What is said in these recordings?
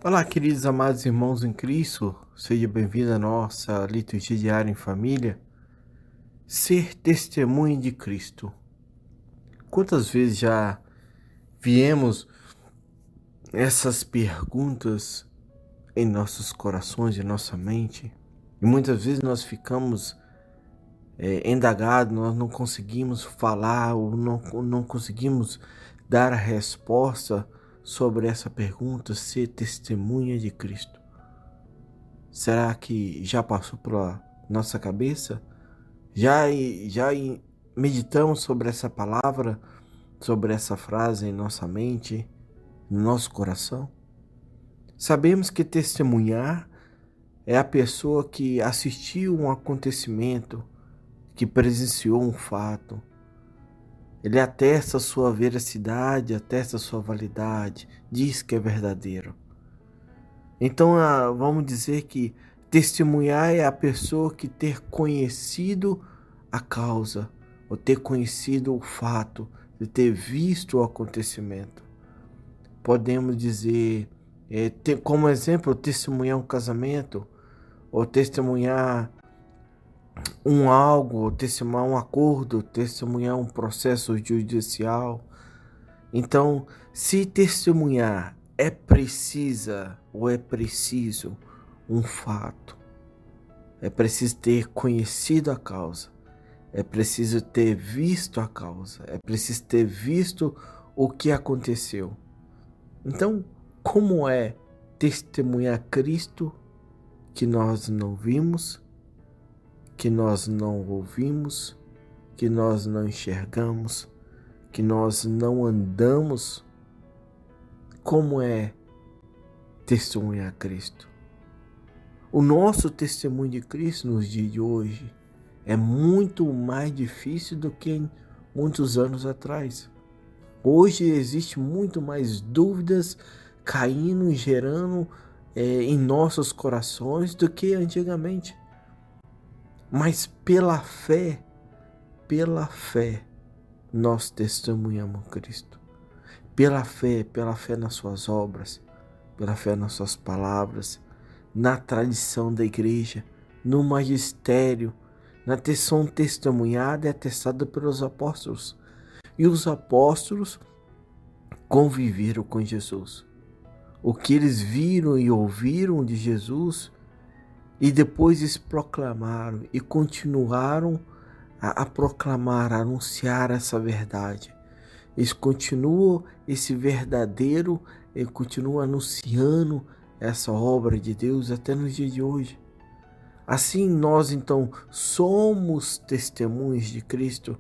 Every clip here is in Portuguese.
Olá, queridos amados irmãos em Cristo, seja bem-vindo à nossa liturgia diária em família. Ser testemunho de Cristo. Quantas vezes já viemos essas perguntas em nossos corações, em nossa mente, e muitas vezes nós ficamos indagados, nós não conseguimos falar ou não conseguimos dar a resposta sobre essa pergunta, ser testemunha de Cristo. Será que já passou pela nossa cabeça? Já meditamos sobre essa palavra, sobre essa frase em nossa mente, no nosso coração? Sabemos que testemunhar é a pessoa que assistiu um acontecimento, que presenciou um fato. Ele atesta sua veracidade, atesta sua validade, diz que é verdadeiro. Então, vamos dizer que testemunhar é a pessoa que ter conhecido a causa, ou ter conhecido o fato, de ter visto o acontecimento. Podemos dizer, como exemplo, testemunhar um casamento, ou testemunhar algo, ou testemunhar um acordo, testemunhar um processo judicial. Então, se testemunhar é preciso um fato, é preciso ter conhecido a causa, é preciso ter visto a causa, é preciso ter visto o que aconteceu. Então, como é testemunhar Cristo que nós não vimos, que nós não ouvimos, que nós não enxergamos, que nós não andamos? Como é testemunhar Cristo? O nosso testemunho de Cristo nos dias de hoje é muito mais difícil do que em muitos anos atrás. Hoje existe muito mais dúvidas caindo e gerando em nossos corações do que antigamente. Mas pela fé, nós testemunhamos Cristo. Pela fé nas suas obras, pela fé nas suas palavras, na tradição da igreja, no magistério, na testemunha testemunhada e atestada pelos apóstolos. E os apóstolos conviveram com Jesus. O que eles viram e ouviram de Jesus, e depois eles proclamaram e continuaram a proclamar, a anunciar essa verdade. Eles continuam esse verdadeiro, ele continua anunciando essa obra de Deus até nos dias de hoje. Assim nós então somos testemunhas de Cristo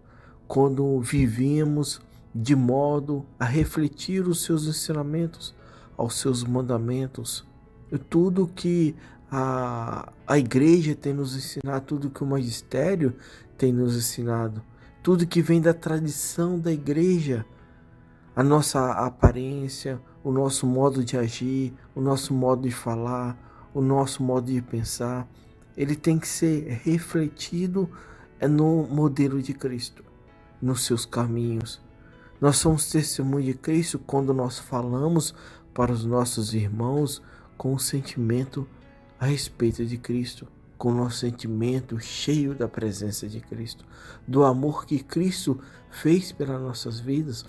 quando vivemos de modo a refletir os seus ensinamentos, aos seus mandamentos, e tudo que a igreja tem nos ensinado, tudo que o magistério tem nos ensinado, tudo que vem da tradição da igreja, a nossa aparência, o nosso modo de agir, o nosso modo de falar, o nosso modo de pensar, ele tem que ser refletido no modelo de Cristo, nos seus caminhos. Nós somos testemunho de Cristo quando nós falamos para os nossos irmãos com o sentimento a respeito de Cristo, com o nosso sentimento cheio da presença de Cristo, do amor que Cristo fez pelas nossas vidas,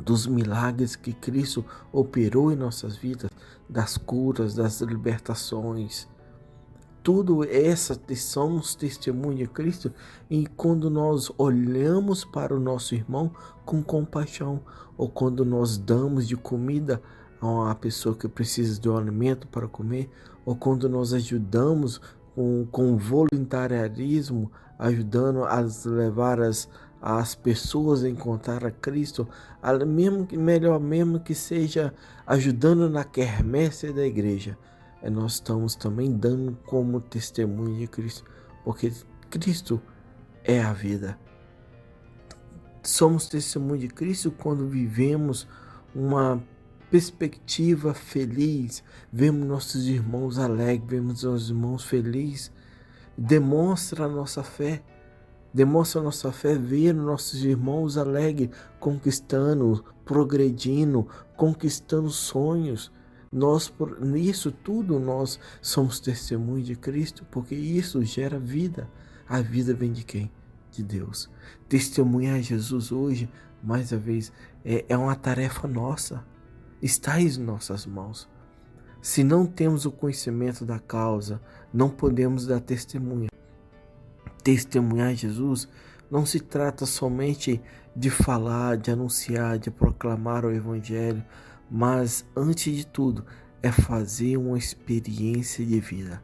dos milagres que Cristo operou em nossas vidas, das curas, das libertações. Tudo essa somos testemunho de Cristo, e quando nós olhamos para o nosso irmão com compaixão, ou quando nós damos de comida a uma pessoa que precisa de um alimento para comer, ou quando nós ajudamos com voluntarismo, ajudando a levar as pessoas a encontrar a Cristo, mesmo que seja ajudando na quermesse da igreja, nós estamos também dando como testemunho de Cristo, porque Cristo é a vida. Somos testemunho de Cristo quando vivemos uma perspectiva feliz, vemos nossos irmãos alegres, vemos nossos irmãos felizes, demonstra a nossa fé ver nossos irmãos alegres, conquistando, progredindo, conquistando sonhos, Nisso tudo nós somos testemunhos de Cristo, porque isso gera vida. A vida vem de quem? De Deus. Testemunhar Jesus hoje, mais uma vez, é uma tarefa nossa. Está em nossas mãos. Se não temos o conhecimento da causa, não podemos dar testemunha. Testemunhar Jesus não se trata somente de falar, de anunciar, de proclamar o Evangelho, mas, antes de tudo, é fazer uma experiência de vida.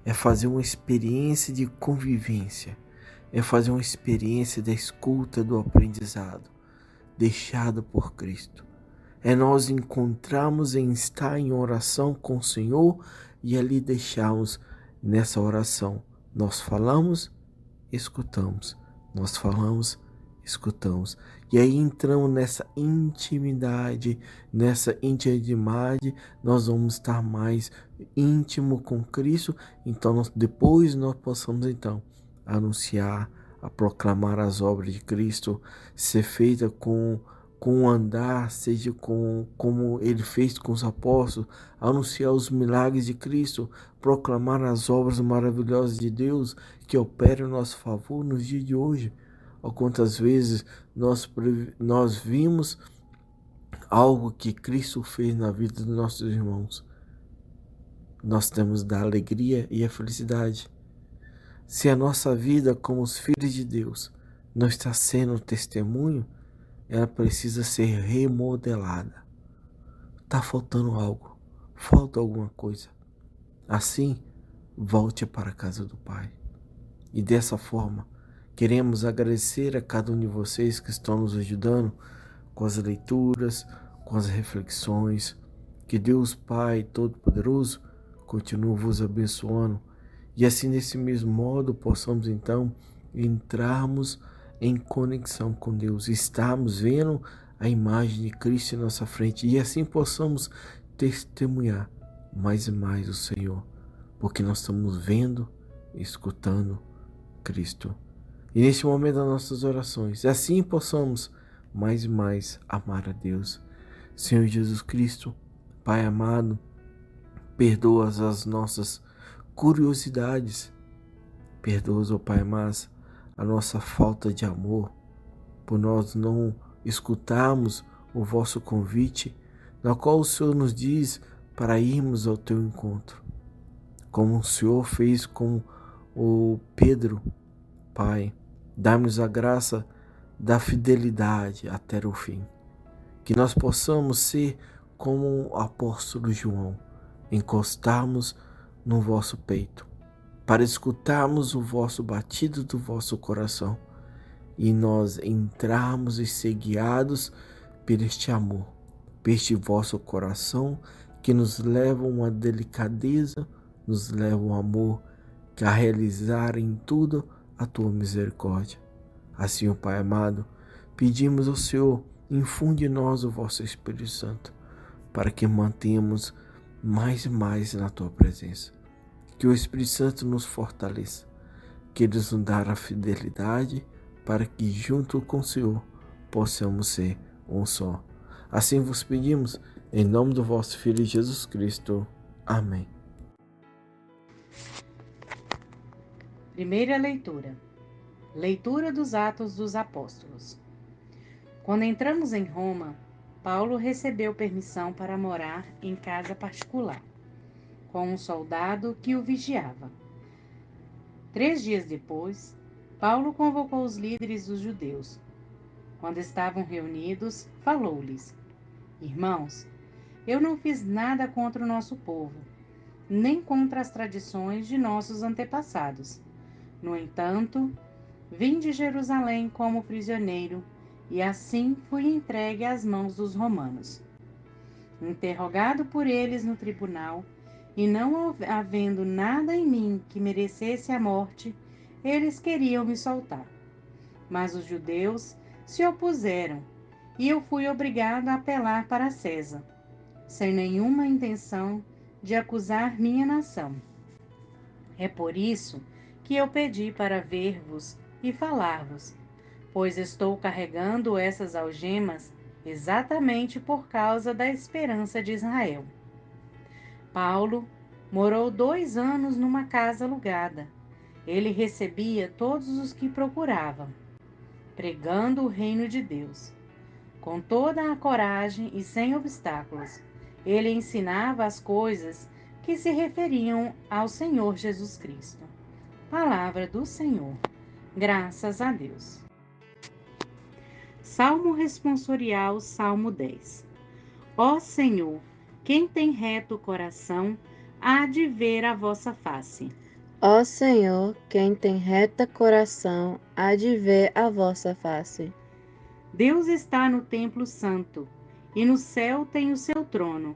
É fazer uma experiência de convivência. É fazer uma experiência da escuta, do aprendizado, deixado por Cristo. É nós encontrarmos em estar em oração com o Senhor e ali deixarmos nessa oração. Nós falamos, escutamos. Nós falamos, escutamos. E aí entramos nessa intimidade, nós vamos estar mais íntimo com Cristo. Então depois nós possamos então anunciar, a proclamar as obras de Cristo, ser feita com o andar, seja como ele fez com os apóstolos, anunciar os milagres de Cristo, proclamar as obras maravilhosas de Deus que operam em nosso favor nos dias de hoje. Ou quantas vezes nós vimos algo que Cristo fez na vida dos nossos irmãos. Nós temos da alegria e a felicidade. Se a nossa vida como os filhos de Deus não está sendo testemunho, ela precisa ser remodelada. Está faltando algo, falta alguma coisa. Assim, volte para a casa do Pai. E dessa forma, queremos agradecer a cada um de vocês que estão nos ajudando com as leituras, com as reflexões. Que Deus Pai Todo-Poderoso continue vos abençoando. E assim, desse mesmo modo, possamos então entrarmos em conexão com Deus, estarmos vendo a imagem de Cristo em nossa frente e assim possamos testemunhar mais e mais o Senhor, porque nós estamos vendo e escutando Cristo. E neste momento das nossas orações, assim possamos mais e mais amar a Deus. Senhor Jesus Cristo, Pai amado, perdoa as nossas curiosidades, perdoa, ó Pai amado, a nossa falta de amor, por nós não escutarmos o vosso convite, na qual o Senhor nos diz para irmos ao teu encontro, como o Senhor fez com o Pedro. Pai, dá-nos a graça da fidelidade até o fim, que nós possamos ser como o apóstolo João, encostarmos no vosso peito, para escutarmos o vosso batido do vosso coração e nós entrarmos e ser guiados por este amor, por este vosso coração que nos leva a uma delicadeza, nos leva a um amor, a realizar em tudo a tua misericórdia. Assim, ó Pai amado, pedimos ao Senhor, infunde em nós o vosso Espírito Santo, para que mantenhamos mais e mais na tua presença. Que o Espírito Santo nos fortaleça, que Ele nos dê a fidelidade, para que junto com o Senhor possamos ser um só. Assim vos pedimos, em nome do vosso Filho Jesus Cristo. Amém. Primeira leitura. Leitura dos Atos dos Apóstolos. Quando entramos em Roma, Paulo recebeu permissão para morar em casa particular, com um soldado que o vigiava. 3 dias depois, Paulo convocou os líderes dos judeus. Quando estavam reunidos, falou-lhes: Irmãos, eu não fiz nada contra o nosso povo, nem contra as tradições de nossos antepassados. No entanto, vim de Jerusalém como prisioneiro e assim fui entregue às mãos dos romanos. Interrogado por eles no tribunal, e não havendo nada em mim que merecesse a morte, eles queriam me soltar. Mas os judeus se opuseram, e eu fui obrigado a apelar para César, sem nenhuma intenção de acusar minha nação. É por isso que eu pedi para ver-vos e falar-vos, pois estou carregando essas algemas exatamente por causa da esperança de Israel. Paulo morou 2 anos numa casa alugada. Ele recebia todos os que procuravam, pregando o reino de Deus. Com toda a coragem e sem obstáculos, ele ensinava as coisas que se referiam ao Senhor Jesus Cristo. Palavra do Senhor. Graças a Deus. Salmo responsorial, Salmo 10. Ó Senhor, quem tem reto coração, há de ver a vossa face. Ó Senhor, quem tem reto coração, há de ver a vossa face. Deus está no templo santo, e no céu tem o seu trono.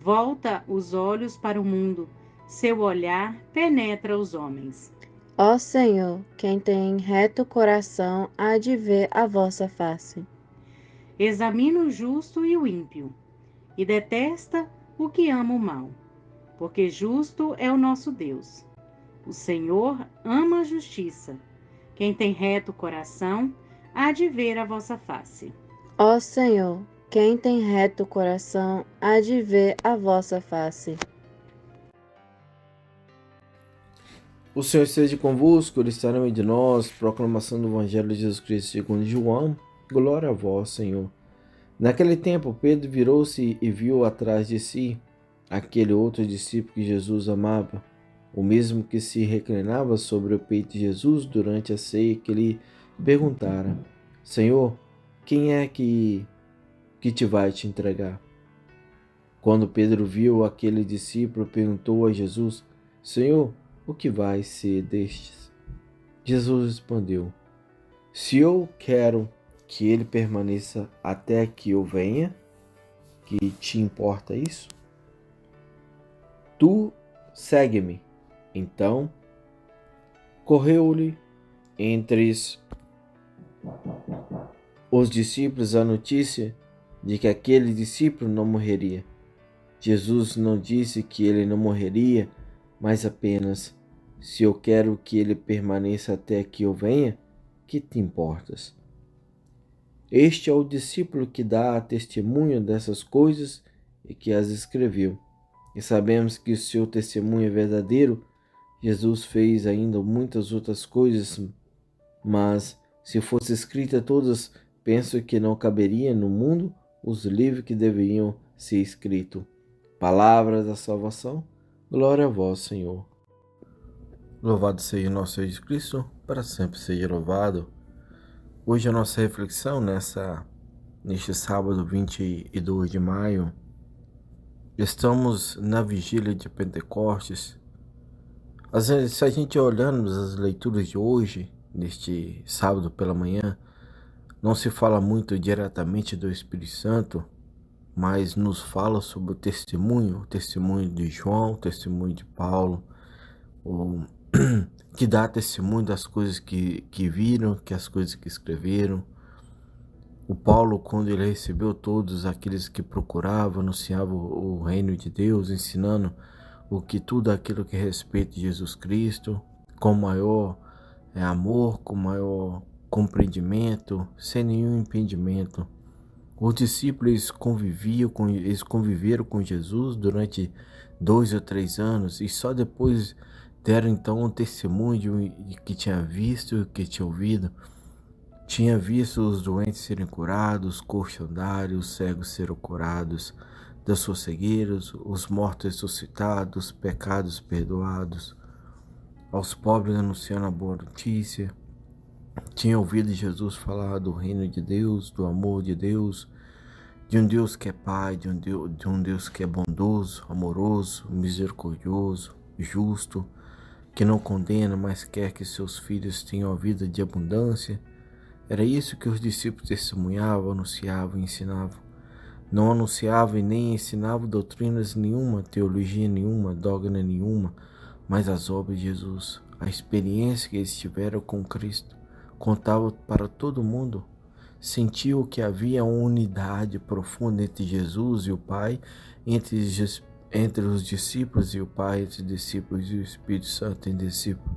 Volta os olhos para o mundo, seu olhar penetra os homens. Ó Senhor, quem tem reto coração, há de ver a vossa face. Examina o justo e o ímpio, e detesta o que ama o mal, porque justo é o nosso Deus. O Senhor ama a justiça. Quem tem reto coração, há de ver a vossa face. Ó Senhor, quem tem reto coração, há de ver a vossa face. O Senhor esteja convosco, Ele está no meio de nós. Proclamação do Evangelho de Jesus Cristo segundo João. Glória a vós, Senhor. Naquele tempo, Pedro virou-se e viu atrás de si aquele outro discípulo que Jesus amava, o mesmo que se reclinava sobre o peito de Jesus durante a ceia, que lhe perguntara: Senhor, quem é que te vai te entregar? Quando Pedro viu aquele discípulo, perguntou a Jesus: Senhor, o que vai ser destes? Jesus respondeu: Se eu quero que ele permaneça até que eu venha, que te importa isso? Tu segue-me. Então, correu-lhe entre os discípulos a notícia de que aquele discípulo não morreria. Jesus não disse que ele não morreria, mas apenas: se eu quero que ele permaneça até que eu venha, que te importas? Este é o discípulo que dá testemunho dessas coisas e que as escreveu. E sabemos que o seu testemunho é verdadeiro. Jesus fez ainda muitas outras coisas, mas se fosse escrita todas, penso que não caberia no mundo os livros que deveriam ser escritos. Palavra da salvação, glória a vós, Senhor. Louvado seja nosso Jesus Cristo, para sempre seja louvado. Hoje a nossa reflexão neste sábado 22 de maio, estamos na vigília de Pentecostes. Se a gente olharmos as leituras de hoje, neste sábado pela manhã, não se fala muito diretamente do Espírito Santo, mas nos fala sobre o testemunho de João, o testemunho de Paulo, que dá testemunho das coisas que viram, que as coisas que escreveram. O Paulo, quando ele recebeu todos aqueles que procuravam, anunciava o reino de Deus, ensinando tudo aquilo que respeita Jesus Cristo, com maior amor, com maior compreendimento, sem nenhum impedimento. Os discípulos conviveram com Jesus durante 2 ou 3 anos e só depois deram então um testemunho de que tinha visto, que tinha ouvido. Tinha visto os doentes serem curados, os coxos andarem, os cegos serem curados das suas cegueiras, os mortos ressuscitados, os pecados perdoados, aos pobres anunciando a boa notícia. Tinha ouvido Jesus falar do reino de Deus, do amor de Deus, de um Deus que é Pai, de um Deus que é bondoso, amoroso, misericordioso, justo, que não condena, mas quer que seus filhos tenham a vida de abundância. Era isso que os discípulos testemunhavam, anunciavam e ensinavam. Não anunciavam e nem ensinavam doutrinas nenhuma, teologia nenhuma, dogma nenhuma, mas as obras de Jesus, a experiência que eles tiveram com Cristo. Contavam para todo mundo. Sentiu que havia uma unidade profunda entre Jesus e o Pai, entre os discípulos e o Pai, entre os discípulos e o Espírito Santo em discípulo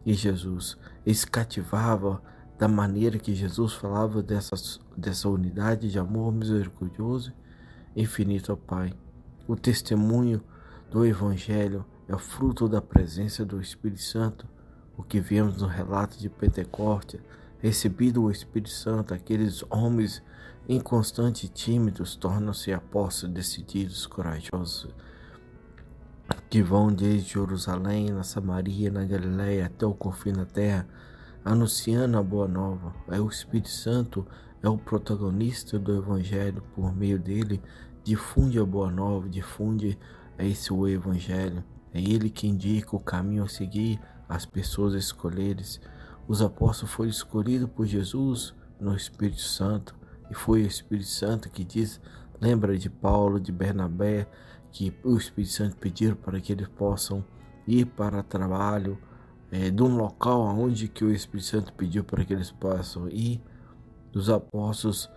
e Jesus. Eles cativavam da maneira que Jesus falava dessa unidade de amor misericordioso e infinito ao Pai. O testemunho do Evangelho é o fruto da presença do Espírito Santo, o que vemos no relato de Pentecostes. Recebido o Espírito Santo, aqueles homens inconstantes e tímidos tornam-se apóstolos decididos, corajosos, que vão desde Jerusalém, na Samaria, na Galiléia, até o confim da terra, anunciando a boa nova. O Espírito Santo é o protagonista do Evangelho. Por meio dele, difunde a boa nova, difunde o Evangelho. É ele que indica o caminho a seguir, as pessoas a escolherem. Os apóstolos foram escolhidos por Jesus no Espírito Santo, e foi o Espírito Santo que diz, lembra de Paulo, de Bernabé, que o Espírito Santo pediu para que eles possam ir para trabalho, de um local onde que o Espírito Santo pediu para que eles possam ir. Os apóstolos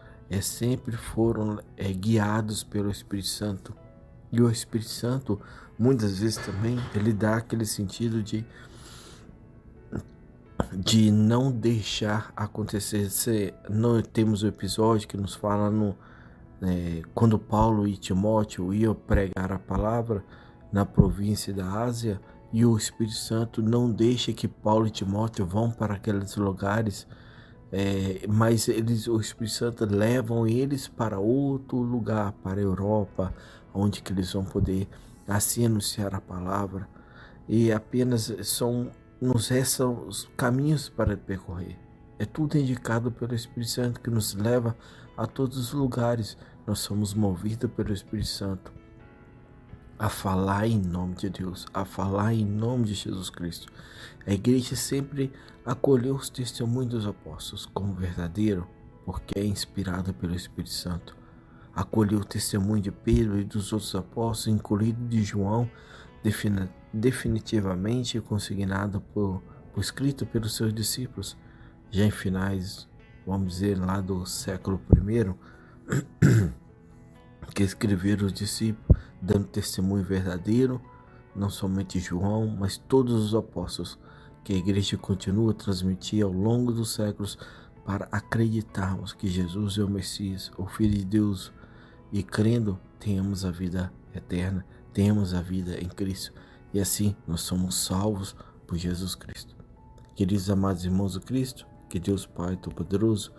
sempre foram guiados pelo Espírito Santo, e o Espírito Santo muitas vezes também ele dá aquele sentido de não deixar acontecer. Nós temos o episódio que nos fala quando Paulo e Timóteo iam pregar a palavra na província da Ásia, e o Espírito Santo não deixa que Paulo e Timóteo vão para aqueles lugares, mas o Espírito Santo levam eles para outro lugar, para a Europa, onde que eles vão poder assim anunciar a palavra, e apenas nos restam os caminhos para percorrer. É tudo indicado pelo Espírito Santo, que nos leva a todos os lugares. Nós somos movidos pelo Espírito Santo a falar em nome de Deus, a falar em nome de Jesus Cristo. A igreja sempre acolheu os testemunhos dos apóstolos como verdadeiro, porque é inspirada pelo Espírito Santo. Acolheu o testemunho de Pedro e dos outros apóstolos, incluído de João, definitivamente consignado por escrito pelos seus discípulos, já em finais, vamos dizer, lá do século I, que escreveram os discípulos, dando testemunho verdadeiro, não somente João, mas todos os apóstolos, que a igreja continua a transmitir ao longo dos séculos, para acreditarmos que Jesus é o Messias, o Filho de Deus, e crendo, tenhamos a vida eterna, temos a vida em Cristo, e assim nós somos salvos por Jesus Cristo. Queridos amados irmãos do Cristo, que Deus Pai Todo-Poderoso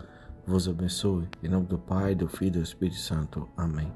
vos abençoe, em nome do Pai, do Filho e do Espírito Santo. Amém.